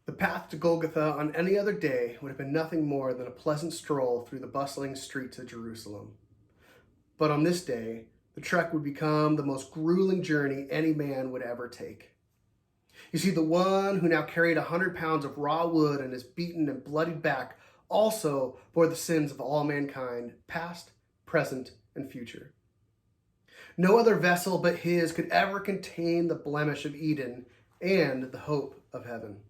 The path to Golgotha on any other day would have been nothing more than a pleasant stroll through the bustling streets of Jerusalem. But on this day, the trek would become the most grueling journey any man would ever take. You see, the one who now carried 100 pounds of raw wood and his beaten and bloodied back also bore the sins of all mankind, past, present, and future. No other vessel but his could ever contain the blemish of Eden and the hope of heaven.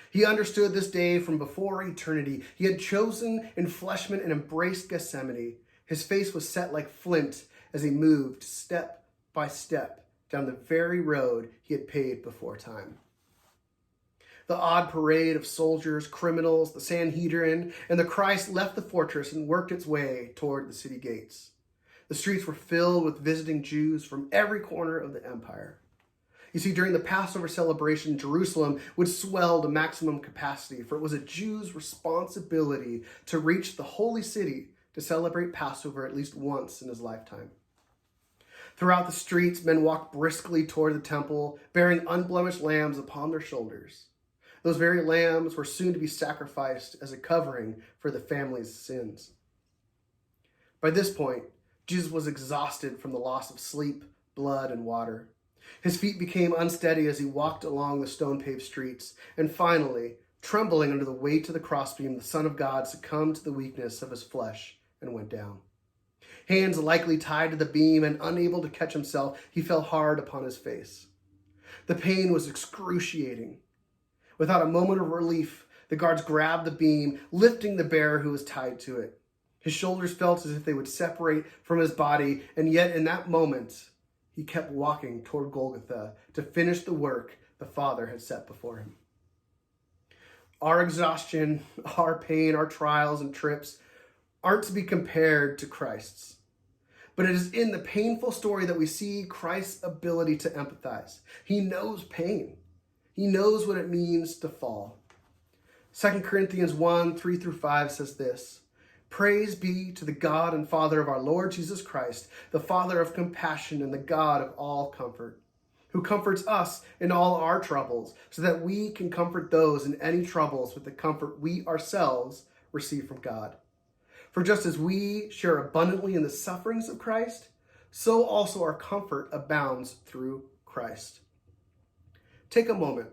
He understood this day from before eternity. He had chosen enfleshment and embraced Gethsemane. His face was set like flint as he moved step by step down the very road he had paved before time. The odd parade of soldiers, criminals, the Sanhedrin, and the Christ left the fortress and worked its way toward the city gates. The streets were filled with visiting Jews from every corner of the empire. You see, during the Passover celebration, Jerusalem would swell to maximum capacity, for it was a Jew's responsibility to reach the holy city to celebrate Passover at least once in his lifetime. Throughout the streets, men walked briskly toward the temple, bearing unblemished lambs upon their shoulders. Those very lambs were soon to be sacrificed as a covering for the family's sins. By this point, Jesus was exhausted from the loss of sleep, blood, and water. His feet became unsteady as he walked along the stone-paved streets, and finally, trembling under the weight of the crossbeam, the Son of God succumbed to the weakness of his flesh and went down. Hands likely tied to the beam and unable to catch himself, he fell hard upon his face. The pain was excruciating. Without a moment of relief, the guards grabbed the beam, lifting the bearer who was tied to it. His shoulders felt as if they would separate from his body, and yet in that moment, he kept walking toward Golgotha to finish the work the Father had set before him. Our exhaustion, our pain, our trials and trips aren't to be compared to Christ's. But it is in the painful story that we see Christ's ability to empathize. He knows pain. He knows what it means to fall. 2 Corinthians 1:3-5 says this: "Praise be to the God and Father of our Lord Jesus Christ, the Father of compassion and the God of all comfort, who comforts us in all our troubles, so that we can comfort those in any troubles with the comfort we ourselves receive from God. For just as we share abundantly in the sufferings of Christ, so also our comfort abounds through Christ." Take a moment.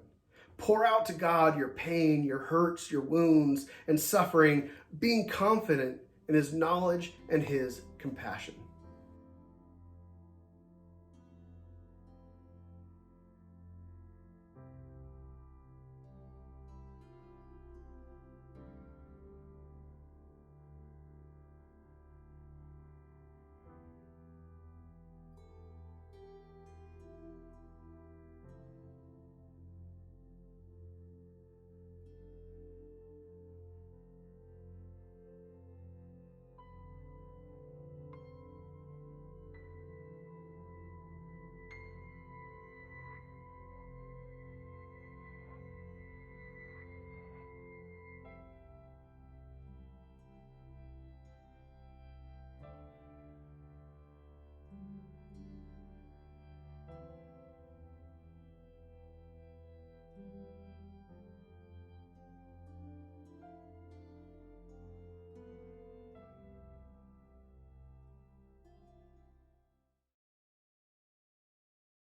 Pour out to God your pain, your hurts, your wounds, and suffering, being confident in his knowledge and his compassion.